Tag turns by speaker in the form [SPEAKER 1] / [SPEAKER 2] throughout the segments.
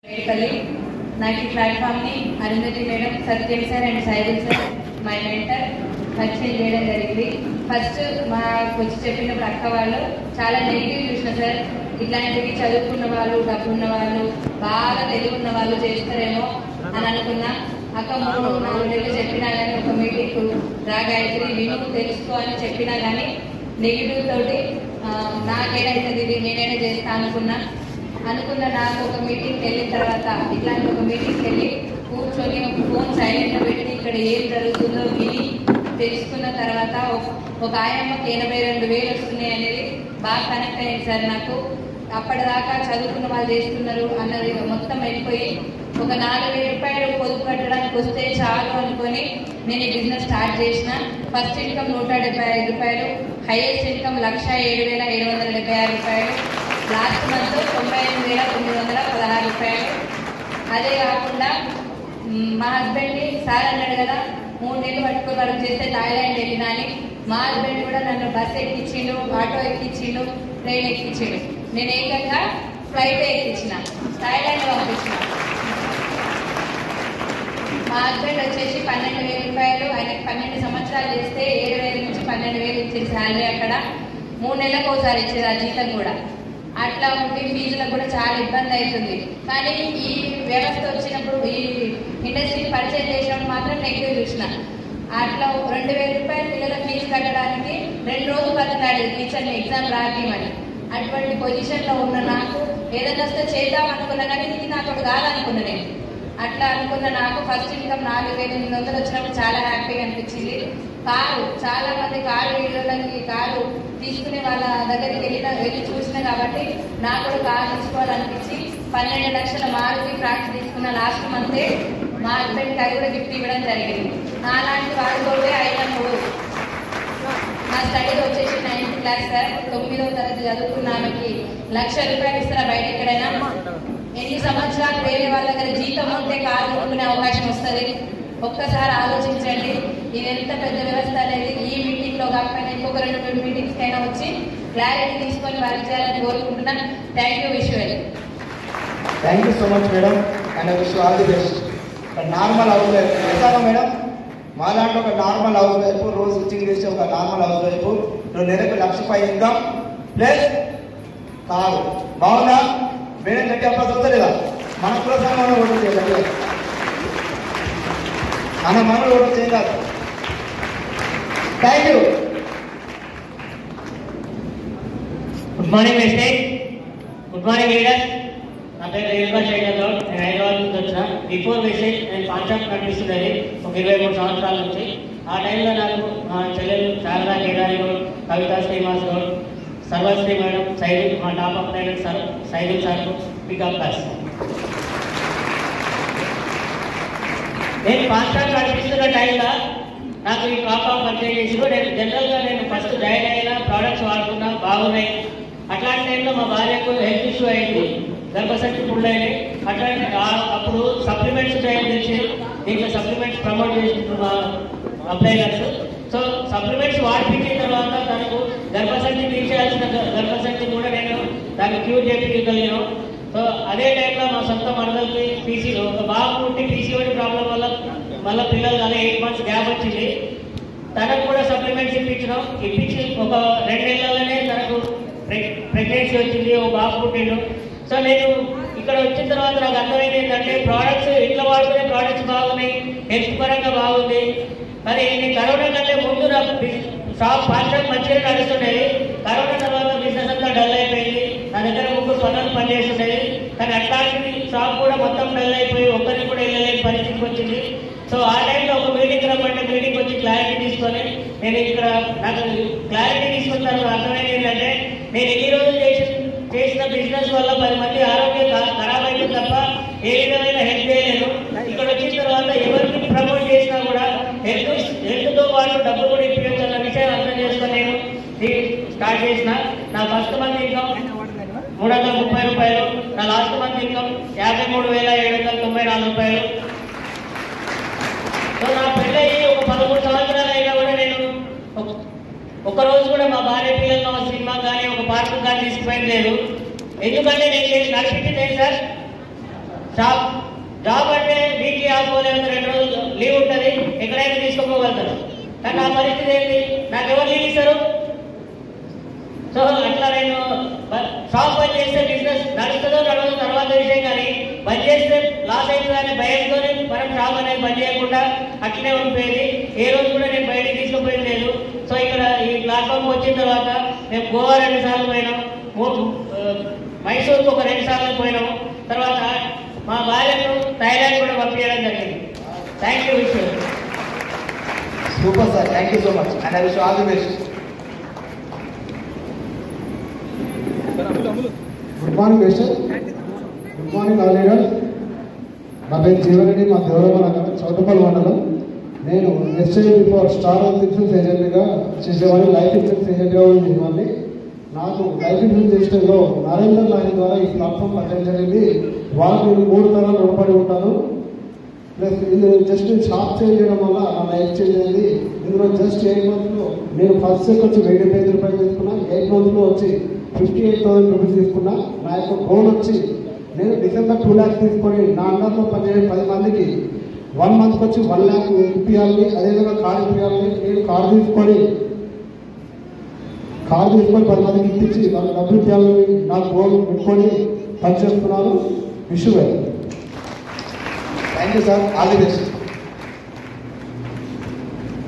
[SPEAKER 1] నాకు ఈ ప్లాట్ఫామ్ని Arundhati madam, Satyam sir and Saidul sir my mentor పరిచయం చేయడం జరిగింది. ఫస్ట్ మాకు వచ్చి చెప్పినప్పుడు అక్క వాళ్ళు చాలా నెగిటివ్ చూసిన సార్, ఇట్లాంటివి చదువుకున్న వాళ్ళు, డబ్బున్న వాళ్ళు, బాగా తెలివిన్న వాళ్ళు చేస్తారేమో అని అనుకున్నా. అక్క 3-4 నెలలు చెప్పినా కానీ ఒక మీటింగ్ రాగాయత్రి విను తెలుసుకో అని చెప్పినా కానీ నెగిటివ్ తోటి నాకేదైతుంది ఇది నేనైనా చేస్తా అనుకున్న నాకు ఒక మీటింగ్కి వెళ్ళిన తర్వాత ఇట్లాంటి ఒక మీటింగ్కి వెళ్ళి కూర్చొని ఒక ఫోన్ సైలెంట్గా పెట్టి ఇక్కడ ఏం జరుగుతుందో విని తెలుసుకున్న తర్వాత ఒక ఆయమ్మకి 82,000 వస్తున్నాయి అనేది బాగా కనెక్ట్ అయ్యింది సార్ నాకు. అప్పటిదాకా చదువుకున్న వాళ్ళు చేస్తున్నారు అన్నది మొత్తం వెళ్ళిపోయి ఒక 4,000 రూపాయలు పొదుపు కట్టడానికి వస్తే చాలు అనుకొని నేను ఈ బిజినెస్ స్టార్ట్ చేసిన. ఫస్ట్ ఇన్కమ్ 175 రూపాయలు, హైయెస్ట్ ఇన్కమ్ 1,07,776 రూపాయలు, లాస్ట్ మంత్ 98,916 రూపాయలు. అదే కాకుండా మా హస్బెండ్ని సార్ అన్నాడు కదా 3 నెలలు పట్టుకొని వర్క్ చేస్తే థాయిలాండ్ వెళ్ళినా అని, మా హస్బెండ్ కూడా నన్ను బస్సు ఎక్కించిండు, ఆటో ఎక్కించిండు, ట్రైన్ ఎక్కించిండు. నేను ఏకంగా ఫ్లైట్ ఎక్కించిన, థాయిలాండ్ పంపించిన. మా హస్బెండ్ వచ్చేసి 12,000 రూపాయలు, ఆయనకి 12 సంవత్సరాలు చేస్తే 7,000 నుంచి 12,000 ఇచ్చింది శాలరీ. అక్కడ 3 నెలలకు ఒకసారి ఇచ్చేది ఆ జీతం కూడా. అట్లా ఉండి ఫీజులకు కూడా చాలా ఇబ్బంది అవుతుంది. కానీ ఈ వ్యవస్థ వచ్చినప్పుడు, ఈ ఇండస్ట్రీని పరిచయం చేసినప్పుడు మాత్రం నెగిటివ్ చూసిన. అట్లా 2,000 రూపాయలు పిల్లల ఫీజు కట్టడానికి 2 రోజులు బతికాడు టీచర్ని ఎగ్జామ్ రాకేమని. అటువంటి పొజిషన్లో ఉన్న నాకు ఏదైనా వస్తే చేద్దాం అనుకున్నా కానీ ఇది నాకు కాదనుకున్నా. నేను అట్లా అనుకున్న నాకు ఫస్ట్ ఇన్కమ్ 4,800 వచ్చినప్పుడు చాలా హ్యాపీగా అనిపించింది. కారు చాలా మంది కారు వీళ్ళకి కారు తీసుకునే వాళ్ళ దగ్గరికి వెళ్ళి చూసిన కాబట్టి నాకు కూడా కారు తీసుకోవాలనిపించి 12 లక్షల మారుతి ఫ్రాక్స్ తీసుకున్న. లాస్ట్ మంతే మా హస్బెండ్కి అది కూడా గిఫ్ట్ ఇవ్వడం జరిగింది. నాలాంటి వాడుకోవే అయినప్పుడు నా స్టడీ వచ్చేసి 9th క్లాస్ సార్, 9వ తరగతి చదువుకున్న ఆమెకి 1,00,000 రూపాయలు ఇస్తారా బయట ఎక్కడైనా? ఎన్ని సంవత్సరాలు వేరే వాళ్ళ దగ్గర జీతం ఉంటే కారు కొనుక్కునే అవకాశం వస్తుంది? ఒక్కసారి ఆలోచించండి. ఇది ఎంత పెద్ద వ్యవస్థ అనేది ఈ మీటింగ్లో కాకపోయినా ఇంకొక 2-3 మీటింగ్స్కి అయినా వచ్చి క్లారిటీ తీసుకొని వర్క్ చేయాలని కోరుకుంటున్నాను. Thank you, wish you well.
[SPEAKER 2] Thank you so much madam, and wish you all the best. Normal house wife చేశాను మేడం, మా దాంట్లో ఒక నార్మల్ హౌస్ వైఫ్ రోజు స్టిచ్చింగ్ చేసే ఒక నార్మల్ హౌస్ వైఫ్ నెలకు 1,00,000 ఇన్కమ్ ప్లస్ కారు. బాగుందా మేడం? గట్టి అప్పుడు వస్తలేదా? మన కోసం మనం ఓటు చేయాలి, మనం ఓటు చేయాలి. Thank you.
[SPEAKER 3] Good morning mistake, good morning leader. నా పేరు రేణుకా శేఖర్ గౌడ్, నేను హైదరాబాద్ నుంచి వచ్చిన. బిఫోర్ మెసేజ్ నేను కాన్సెప్ట్ నడిపిస్తున్నది ఒక 23 సంవత్సరాల నుంచి. ఆ టైంలో నాకు మా చెల్లెలు శారదా కేదారి గౌడ్, కవితా శ్రీనివాస్ గౌడ్, సర్వశ్రీ మేడం, సైదుల్, మా top up trainer sir Saidul సార్కు పికప్ క్లాస్. నేను కాన్సెప్ట్ నడిపిస్తున్న టైంలో నాకు ఈ టాప్ అప్ పరిచయం చేసి నేను జనరల్గా నేను ఫస్ట్ జాయిన్ అయినా ప్రోడక్ట్స్ వాడుకున్నా బాగున్నాయి. అట్లాంటి టైంలో మా భార్యకు హెల్త్ ఇష్యూ అయింది, గర్భశక్తి ఫుల్ అయినాయి. అట్లాంటి అప్పుడు సప్లిమెంట్స్ జాయిన్ చేసి దీంట్లో సప్లిమెంట్స్ ప్రమోట్ చేసిన మా అప్లైనర్స్. సో సప్లిమెంట్స్ వాడిపించిన తర్వాత తనకు గర్భశక్తి తీసేయాల్సిన గర్భశక్తి కూడా నేను దాన్ని క్యూర్ చేయించగలిగాను. సో అదే టైంలో మా సొంత మరదలకి పీసీలో ఒక బాబు ఉండి పీసీఓడి ప్రాబ్లం వల్ల మళ్ళీ పిల్లలు అలా 8 months గ్యాప్ వచ్చింది. తనకు కూడా సప్లిమెంట్స్ ఇప్పించి ఒక 2 నెలలనే తనకు ప్రెగ్నెన్సీ వచ్చింది, ఒక బాబు పుట్టిండు. సో నేను ఇక్కడ వచ్చిన తర్వాత నాకు అర్థమైంది ఏంటంటే ప్రోడక్ట్స్ ఇంట్లో వాడుకునే ప్రోడక్ట్స్ బాగున్నాయి, హెల్త్ పరంగా బాగుంది. మరి నేను కరోనా కంటే ముందు నా షాప్ ఫాస్ట్గా మంచిగా నడుస్తుండేది. కరోనా తర్వాత బిజినెస్ అంతా డల్ అయిపోయింది. నా దగ్గర 3 పనులు పనిచేస్తుండేది. కానీ అట్లాంటి షాప్ కూడా మొత్తం డల్ అయిపోయి ఒక్కరికి కూడా వెళ్ళలేని పరిస్థితికి వచ్చింది. సో ఆ టైంలో ఒక మీటింగ్ రమ్మంటే మీటింగ్ వచ్చి క్లారిటీ తీసుకొని నేను ఇక్కడ నాకు క్లారిటీ తీసుకున్న తర్వాత అర్థమైంది ఏంటంటే నేను ఎన్ని రోజులు చేసిన బిజినెస్ వల్ల 10 మంది ఆరోగ్యం ఖరాబ్ అయింది తప్ప ఏ విధమైన హెల్ప్ చేయలేదు. ఇక్కడ వచ్చిన తర్వాత ఎవరికి ప్రమోట్ చేసినా కూడా హెల్త్తో పాటు డబ్బు కూడా ఇప్పించచ్చు అన్న విషయం అర్థం చేసుకొని నేను స్టార్ట్ చేసిన. నా ఫస్ట్ మంత్ ఇన్కమ్ 330 రూపాయలు, నా లాస్ట్ మంత్ ఇన్కమ్ 53,794 రూపాయలు. సో నా పెళ్ళయి ఒక 13 సంవత్సరాలు అయినా కూడా నేను ఒక్కరోజు కూడా మా భార్య పిల్లలు ఒక సినిమా కానీ ఒక పార్క్ కానీ తీసుకుపోయింది లేదు. ఎందుకంటే నేను నడిపించింది సార్ జాబ్ అంటే వీక్లీ ఆపుకోలేదు, 2 రోజులు లీవ్ ఉంటుంది, ఎక్కడైనా తీసుకోపోగలుగుతారు. కానీ నా పరిస్థితి ఏంటి, నాకు ఎవరు లీవ్ ఇస్తారు? సో అట్లా నేను షాప్ బంద్ చేస్తే బిజినెస్ నడుస్తుందో నడవదో తర్వాత విషయం, కానీ బంద్ చేస్తే లాస్ అవుతుందనే భయంతో మనం షాప్ అనేది బంద్ చేయకుండా అట్లనే ఉండిపోయేది. ఏ రోజు కూడా నేను బయటికి తీసుకుపోయింది లేదు. సో ఇక్కడ ఈ ప్లాట్ఫామ్ వచ్చిన తర్వాత మేము గోవా 2 సార్లు పోయినాం, మైసూర్కు ఒక 2 సార్లు పోయినాము. తర్వాత మా భార్యను థాయిలాండ్ కూడా పంపించడం జరిగింది. Thank you wish.
[SPEAKER 2] Super sir, thank you so much and I wish all the best.
[SPEAKER 4] Good morning mister, good morning all leaders. నా పేరు జీవరెడ్డి, మా దేవరమ్మ నగరం, చౌటపల్లి మండలం. నేను SI before star health insurance ఏజెంట్గా చేసేవాడిని, లైఫ్ ఇన్సూరెన్స్ ఏజెంట్గా ఉండేవాడిని. నాకు లైఫ్ ఇన్సూరెన్స్ సిస్టంలో నరేందర్ నాయక్ ద్వారా ఈ ప్లాట్ఫామ్ పట్టడం జరిగింది. వాళ్ళు నేను 3 తరాలు రుణపడి ఉంటాను. ప్లస్ ఇది జస్ట్ షాప్ చేంజ్ చేయడం వల్ల నా లైఫ్ చేంజ్ అయింది. ఇందులో జస్ట్ 8 మంత్స్లో నేను ఫస్ట్ చెక్ వచ్చి 1005 రూపాయలు తీసుకున్నా, 8 మంత్స్లో వచ్చి 58,000 రూపీస్ తీసుకున్నా. నా యొక్క గోల్ వచ్చి నేను డిసెంబర్ 2 lakhs తీసుకొని నా అండర్లో పనిచేసే 10 మందికి 1 మంత్కి వచ్చి 1 lakh ఇప్పియాలని, అదేవిధంగా కార్డు ఇప్పియాలని. నేను కార్డు తీసుకొని 10 మందికి ఇప్పించి వాళ్ళకి డబ్బులు ఇప్పియాలని నా గోల్ పెట్టుకొని పనిచేస్తున్నాను. Wish you.
[SPEAKER 2] Thank you sir, all the best.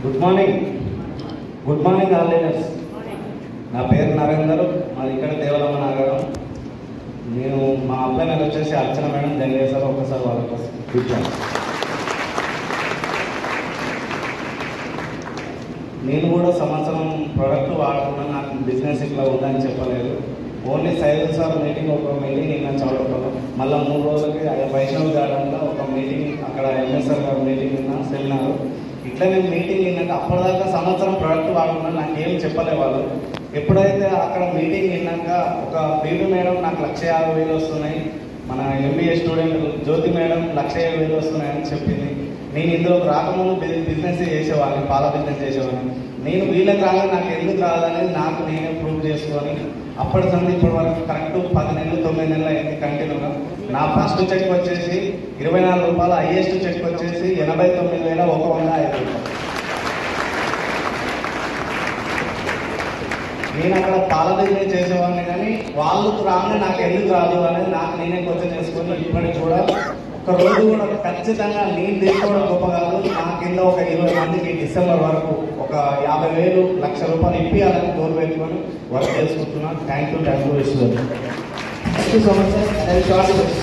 [SPEAKER 5] Good morning all leaders. నా పేరు నరేందర్, మాది ఇక్కడ దేవరమ్మ నగరం. నేను మా అబ్బాయి మీద వచ్చేసి అర్చన మేడం జనరేసారు, ఒక్కసారి వాళ్ళ కోసం కూర్చోండి. నేను కూడా సంవత్సరం ప్రోడక్ట్ వాడుకున్నాను, నాకు బిజినెస్ ఇట్లా ఉందని చెప్పలేదు. ఓన్లీ సైదుల్ సార్ మీటింగ్, ఒక మీటింగ్ నిన్న చౌడపల్లి, మళ్ళీ 3 రోజులకి వైష్ణవ్ గార్డెన్లో ఒక మీటింగ్, అక్కడ ఎంఎస్ఆర్ గారు మీటింగ్ విన్నా, సెమినార్. ఇట్లా నేను మీటింగ్ విన్నాక అప్పటిదాకా సంవత్సరం ప్రోడక్ట్ వాడుకున్నాను, నాకేం చెప్పలే వాళ్ళు. ఎప్పుడైతే అక్కడ మీటింగ్ విన్నాక ఒక బీబీ మేడం నాకు 150,000 వస్తున్నాయి, మన ఎంబీఏ స్టూడెంట్ జ్యోతి మేడం 150,000 వస్తున్నాయని చెప్పింది. నేను ఇందులోకి రాకముందు బిజినెస్ చేసేవాడిని, పాల బిజినెస్ చేసేవాడిని. నేను వీళ్ళకి రాగా నాకు ఎందుకు రాదనేది నాకు నేనే ప్రూవ్ చేసుకొని అప్పటి నుండి ఇప్పటి వరకు కరెక్ట్ 10 నెలలు 9 నెలలు అయింది కంటిన్యూగా. నా ఫస్ట్ చెక్ వచ్చేసి 24 రూపాయలు, హైయెస్ట్ చెక్ వచ్చేసి 89,105 రూపాయలు. నేను అక్కడ పాల బిజినెస్ చేసేవాడిని, కానీ వాళ్ళకు రాగానే నాకు ఎందుకు రాదు అనేది నాకు నేనే క్వశ్చన్ చేసుకుని ఇప్పటికి కూడా ఒక రోజు కూడా ఖచ్చితంగా నేను తీసుకోవడం గొప్ప కాదు. నా కింద ఒక 20 మందికి డిసెంబర్ వరకు ఒక 50,000 1,00,000 రూపాయలు ఇప్పియాలని గోల్ పెట్టుకొని వర్క్ చేసుకుంటున్నాను. థ్యాంక్ యూ విశ్వ.
[SPEAKER 2] Thank you so much sir, I wish all the best.